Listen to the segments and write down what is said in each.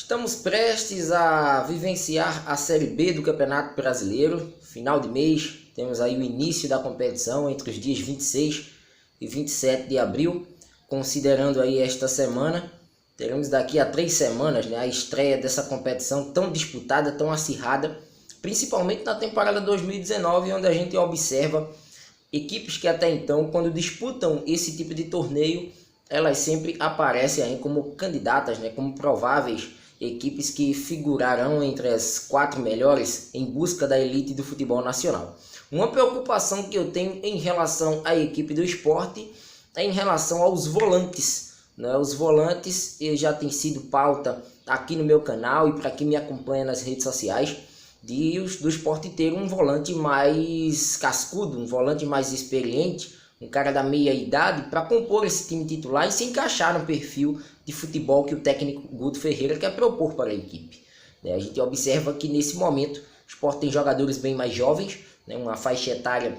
Estamos prestes a vivenciar a Série B do Campeonato Brasileiro, final de mês. Temos aí o início da competição entre os dias 26 e 27 de abril. Considerando aí esta semana, teremos daqui a 3 semanas, a estreia dessa competição tão disputada, tão acirrada, principalmente na temporada 2019, onde a gente observa equipes que até então, quando disputam esse tipo de torneio, elas sempre aparecem aí como candidatas, como prováveis equipes que figurarão entre as 4 melhores em busca da elite do futebol nacional. Uma preocupação que eu tenho em relação à equipe do Sport é em relação aos volantes. Os volantes já tem sido pauta aqui no meu canal e para quem me acompanha nas redes sociais, do Sport ter um volante mais cascudo, um volante mais experiente, um cara da meia idade para compor esse time titular e se encaixar no perfil de futebol que o técnico Guto Ferreira quer propor para a equipe. A gente observa que nesse momento o Sport tem jogadores bem mais jovens, uma faixa etária,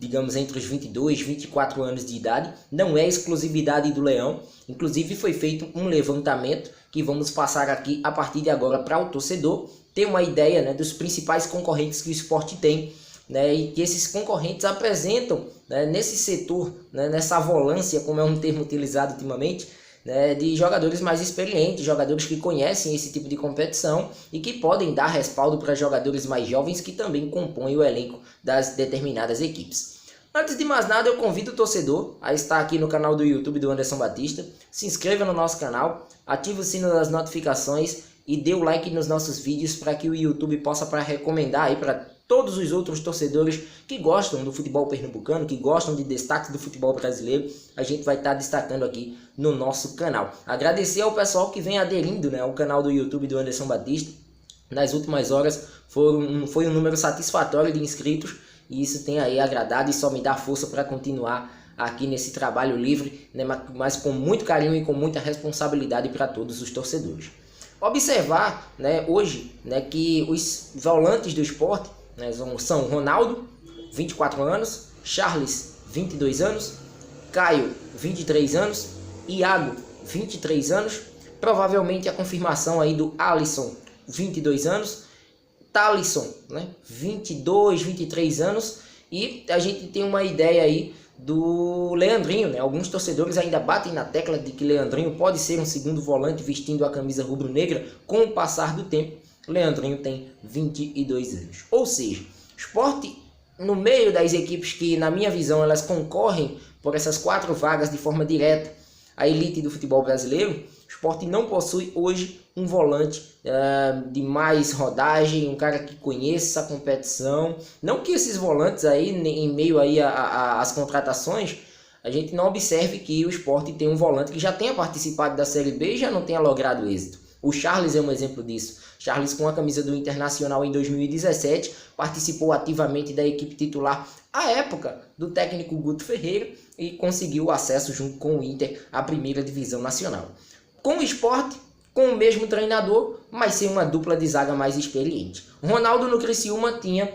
digamos, entre os 22 e 24 anos de idade. Não é exclusividade do Leão, inclusive foi feito um levantamento que vamos passar aqui a partir de agora para o torcedor ter uma ideia dos principais concorrentes que o Sport tem, e que esses concorrentes apresentam nesse setor, nessa volância, como é um termo utilizado ultimamente, de jogadores mais experientes, jogadores que conhecem esse tipo de competição e que podem dar respaldo para jogadores mais jovens que também compõem o elenco das determinadas equipes. Antes de mais nada, eu convido o torcedor a estar aqui no canal do YouTube do Anderson Batista, se inscreva no nosso canal, ative o sino das notificações e dê o like nos nossos vídeos para que o YouTube possa recomendar aí para todos os outros torcedores que gostam do futebol pernambucano, que gostam de destaques do futebol brasileiro. A gente vai estar destacando aqui no nosso canal. Agradecer ao pessoal que vem aderindo ao canal do YouTube do Anderson Batista. Nas últimas horas foi um número satisfatório de inscritos e isso tem aí agradado e só me dá força para continuar aqui nesse trabalho livre, mas com muito carinho e com muita responsabilidade para todos os torcedores. Observar hoje que os volantes do Sport são Ronaldo, 24 anos, Charles, 22 anos, Caio, 23 anos, Iago, 23 anos, provavelmente a confirmação aí do Alisson, 22 anos, Thalisson, 22, 23 anos, e a gente tem uma ideia aí do Leandrinho, Alguns torcedores ainda batem na tecla de que Leandrinho pode ser um segundo volante vestindo a camisa rubro-negra com o passar do tempo. Leandrinho tem 22 anos. Ou seja, o Sport, no meio das equipes que, na minha visão, elas concorrem por essas 4 vagas de forma direta à elite do futebol brasileiro, o Sport não possui hoje um volante de mais rodagem, um cara que conheça a competição. Não que esses volantes aí, em meio aí às contratações, a gente não observe que o Sport tem um volante que já tenha participado da Série B e já não tenha logrado êxito. O Charles é um exemplo disso. Charles, com a camisa do Internacional em 2017, participou ativamente da equipe titular à época do técnico Guto Ferreira e conseguiu acesso junto com o Inter à primeira divisão nacional. Com o Sport, com o mesmo treinador, mas sem uma dupla de zaga mais experiente. O Ronaldo no Criciúma tinha,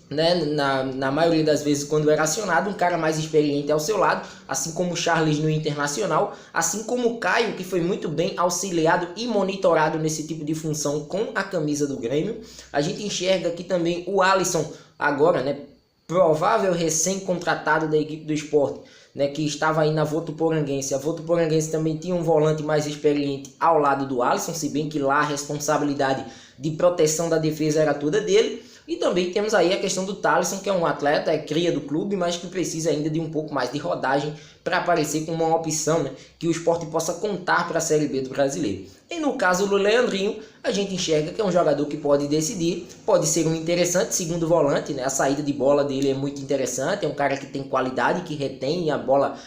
na maioria das vezes quando era acionado, um cara mais experiente ao seu lado, assim como o Charles no Internacional, assim como o Caio, que foi muito bem auxiliado e monitorado nesse tipo de função com a camisa do Grêmio. A gente enxerga aqui também o Alisson, agora, provável recém-contratado da equipe do Sport, que estava aí na Votuporanguense. A Votuporanguense também tinha um volante mais experiente ao lado do Alisson, se bem que lá a responsabilidade de proteção da defesa era toda dele. E também temos aí a questão do Thalisson, que é um atleta, cria do clube, mas que precisa ainda de um pouco mais de rodagem para aparecer como uma opção que o Sport possa contar para a Série B do Brasileiro. E no caso do Leandrinho, a gente enxerga que é um jogador que pode decidir, pode ser um interessante segundo volante, a saída de bola dele é muito interessante, é um cara que tem qualidade, que retém a bola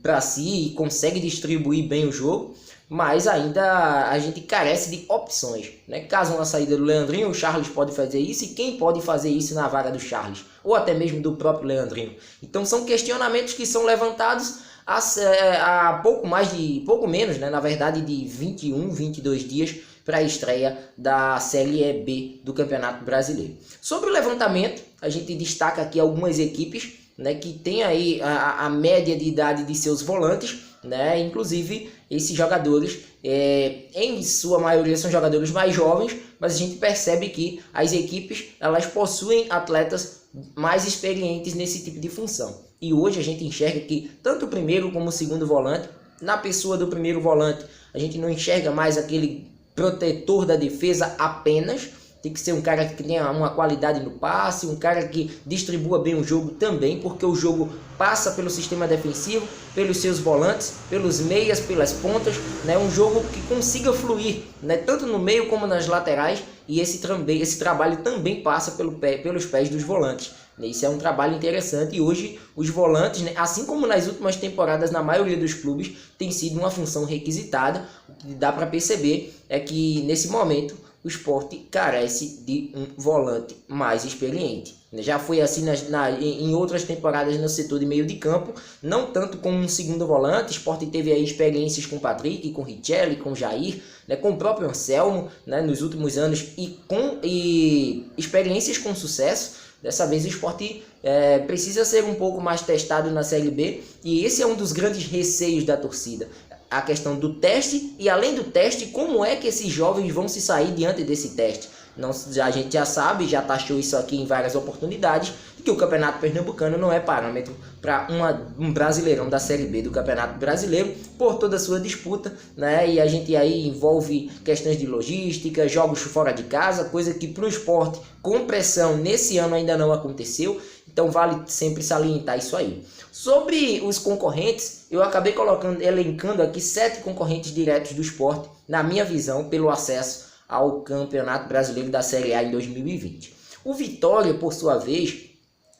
para si e consegue distribuir bem o jogo. Mas ainda a gente carece de opções. Caso uma saída do Leandrinho, o Charles pode fazer isso, e quem pode fazer isso na vaga do Charles? Ou até mesmo do próprio Leandrinho. Então são questionamentos que são levantados há pouco menos, na verdade, de 21, 22 dias para a estreia da Série B do Campeonato Brasileiro. Sobre o levantamento, a gente destaca aqui algumas equipes que tem aí a média de idade de seus volantes, inclusive esses jogadores, em sua maioria são jogadores mais jovens, mas a gente percebe que as equipes elas possuem atletas mais experientes nesse tipo de função. E hoje a gente enxerga que tanto o primeiro como o segundo volante, na pessoa do primeiro volante, a gente não enxerga mais aquele protetor da defesa apenas. Tem que ser um cara que tenha uma qualidade no passe, um cara que distribua bem o jogo também, porque o jogo passa pelo sistema defensivo, pelos seus volantes, pelos meias, pelas pontas, né? Um jogo que consiga fluir, né? Tanto no meio como nas laterais, e esse trabalho também passa pelos pés dos volantes. Isso é um trabalho interessante e hoje os volantes, né, assim como nas últimas temporadas na maioria dos clubes, tem sido uma função requisitada. O que dá para perceber é que nesse momento o Sport carece de um volante mais experiente. Já foi assim em outras temporadas no setor de meio de campo, não tanto como um segundo volante. O Sport teve aí experiências com o Patrick, com o Richelli, com o Jair, né, com o próprio Anselmo, né, nos últimos anos e experiências com sucesso. Dessa vez o Sport precisa ser um pouco mais testado na Série B e esse é um dos grandes receios da torcida. A questão do teste e, além do teste, como é que esses jovens vão se sair diante desse teste. Não, a gente já sabe, já taxou isso aqui em várias oportunidades, que o Campeonato Pernambucano não é parâmetro para um Brasileirão da Série B do Campeonato Brasileiro, por toda a sua disputa, né? E a gente aí envolve questões de logística, jogos fora de casa, coisa que para o Sport, com pressão, nesse ano ainda não aconteceu, então vale sempre salientar isso aí. Sobre os concorrentes, eu acabei elencando aqui 7 concorrentes diretos do Sport, na minha visão, pelo acesso ao Campeonato Brasileiro da Série A em 2020. O Vitória, por sua vez,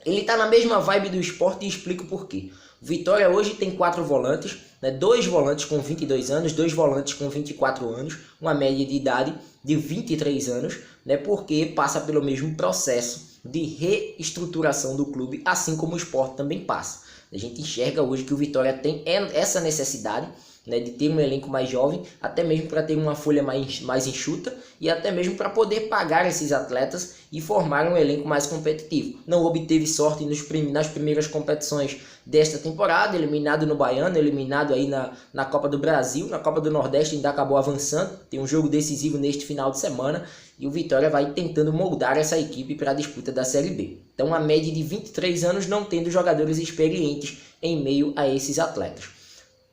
ele está na mesma vibe do Sport e explico por quê. O Vitória hoje tem 4 volantes, né? 2 volantes com 22 anos, 2 volantes com 24 anos, uma média de idade de 23 anos, né? Porque passa pelo mesmo processo de reestruturação do clube, assim como o Sport também passa. A gente enxerga hoje que o Vitória tem essa necessidade, né, de ter um elenco mais jovem, até mesmo para ter uma folha mais enxuta e até mesmo para poder pagar esses atletas e formar um elenco mais competitivo. Não obteve sorte nas primeiras competições desta temporada, eliminado no Baiano, eliminado aí na Copa do Brasil, na Copa do Nordeste ainda acabou avançando, tem um jogo decisivo neste final de semana e o Vitória vai tentando moldar essa equipe para a disputa da Série B. Então a média de 23 anos não tendo jogadores experientes em meio a esses atletas.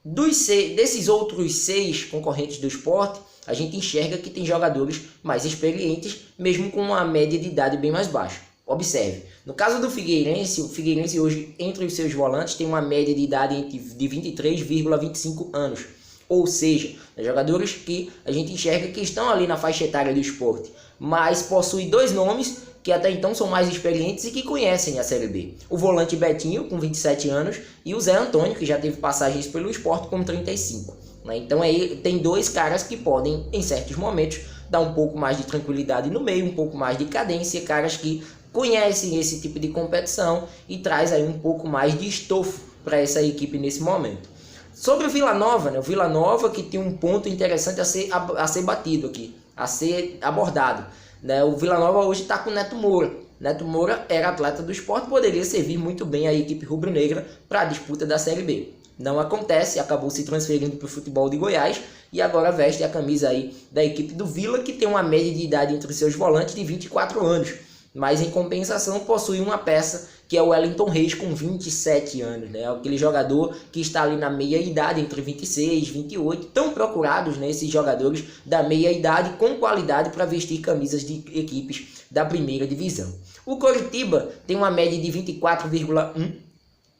Desses outros 6 concorrentes do Sport, a gente enxerga que tem jogadores mais experientes, mesmo com uma média de idade bem mais baixa. Observe, no caso do Figueirense, o Figueirense hoje, entre os seus volantes, tem uma média de idade de 23,25 anos. Ou seja, jogadores que a gente enxerga que estão ali na faixa etária do Sport, mas possui 2 nomes que até então são mais experientes e que conhecem a Série B. O volante Betinho, com 27 anos, e o Zé Antônio, que já teve passagens pelo Sport, com 35. Né? Então aí tem 2 caras que podem, em certos momentos, dar um pouco mais de tranquilidade no meio, um pouco mais de cadência, caras que conhecem esse tipo de competição e traz aí um pouco mais de estofo para essa equipe nesse momento. Sobre o Vila Nova, né? O Vila Nova que tem um ponto interessante a ser batido aqui, a ser abordado. Né? O Vila Nova hoje está com o Neto Moura. Neto Moura era atleta do Sport, poderia servir muito bem a equipe rubro-negra para a disputa da Série B. Não acontece, acabou se transferindo para o futebol de Goiás e agora veste a camisa aí da equipe do Vila, que tem uma média de idade entre os seus volantes de 24 anos. Mas em compensação possui uma peça que é o Wellington Reis com 27 anos, né? Aquele jogador que está ali na meia idade, entre 26 e 28, tão procurados, né, esses jogadores da meia idade com qualidade para vestir camisas de equipes da primeira divisão. O Coritiba tem uma média de 24,1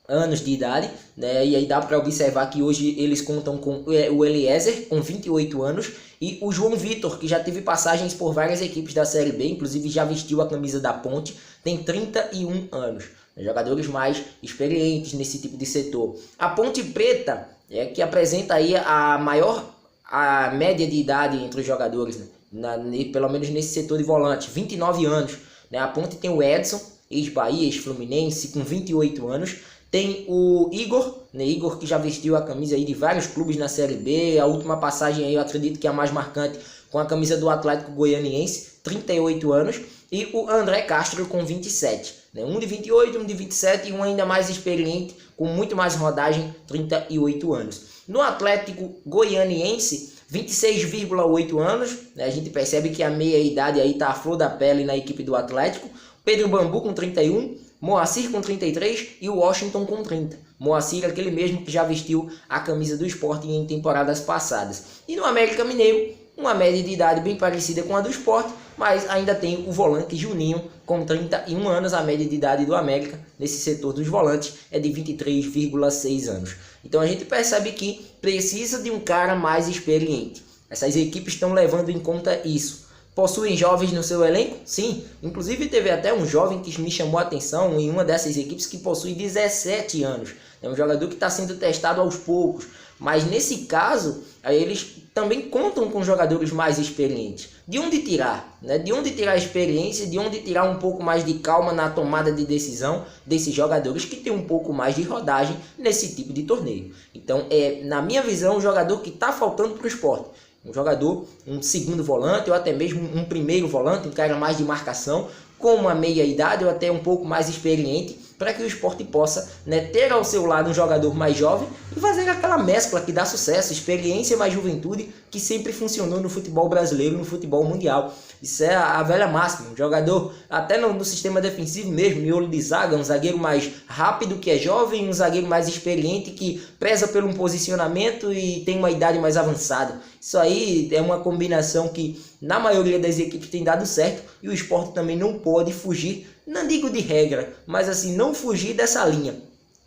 anos de idade, né? E aí dá para observar que hoje eles contam com o Eliezer, com 28 anos, e o João Vitor, que já teve passagens por várias equipes da Série B, inclusive já vestiu a camisa da Ponte, tem 31 anos. Jogadores mais experientes nesse tipo de setor. A Ponte Preta é que apresenta aí a média de idade entre os jogadores, né? Pelo menos nesse setor de volante, 29 anos. Né? A Ponte tem o Edson, ex-Bahia, ex-Fluminense, com 28 anos. Tem o Igor, né? Igor que já vestiu a camisa aí de vários clubes na Série B. A última passagem aí eu acredito que é a mais marcante, com a camisa do Atlético Goianiense, 38 anos. E o André Castro com 27. né? Um de 28, um de 27 e um ainda mais experiente, com muito mais rodagem, 38 anos. No Atlético Goianiense, 26,8 anos, né? A gente percebe que a meia-idade aí está à flor da pele na equipe do Atlético. Pedro Bambu com 31, Moacir com 33 e o Washington com 30. Moacir, aquele mesmo que já vestiu a camisa do Sport em temporadas passadas. E no América Mineiro, uma média de idade bem parecida com a do Sport, mas ainda tem o volante Juninho com 31 anos. A média de idade do América nesse setor dos volantes é de 23,6 anos. Então a gente percebe que precisa de um cara mais experiente. Essas equipes estão levando em conta isso. Possuem jovens no seu elenco? Sim. Inclusive teve até um jovem que me chamou a atenção em uma dessas equipes que possui 17 anos. É um jogador que está sendo testado aos poucos. Mas nesse caso, eles também contam com jogadores mais experientes. De onde tirar? Né? De onde tirar a experiência, de onde tirar um pouco mais de calma na tomada de decisão desses jogadores que têm um pouco mais de rodagem nesse tipo de torneio. Então, na minha visão, um jogador que está faltando para o Sport. Um jogador, um segundo volante ou até mesmo um primeiro volante, um cara mais de marcação, com uma meia-idade ou até um pouco mais experiente, para que o Sport possa, né, ter ao seu lado um jogador mais jovem e fazer aquela mescla que dá sucesso, experiência mais juventude, que sempre funcionou no futebol brasileiro, no futebol mundial. Isso é a velha máxima, um jogador até no sistema defensivo mesmo, miolo de zaga, um zagueiro mais rápido que é jovem, um zagueiro mais experiente que preza pelo um posicionamento e tem uma idade mais avançada. Isso aí é uma combinação que na maioria das equipes tem dado certo e o Sport também não pode fugir, não digo de regra, mas assim, não fugir dessa linha.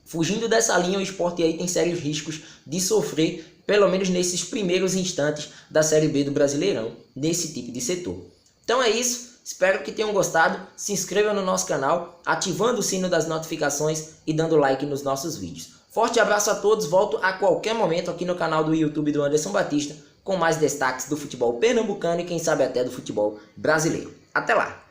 Fugindo dessa linha, o Sport aí tem sérios riscos de sofrer, pelo menos nesses primeiros instantes da Série B do Brasileirão, nesse tipo de setor. Então é isso, espero que tenham gostado, se inscrevam no nosso canal, ativando o sino das notificações e dando like nos nossos vídeos. Forte abraço a todos, volto a qualquer momento aqui no canal do YouTube do Anderson Batista, com mais destaques do futebol pernambucano e quem sabe até do futebol brasileiro. Até lá!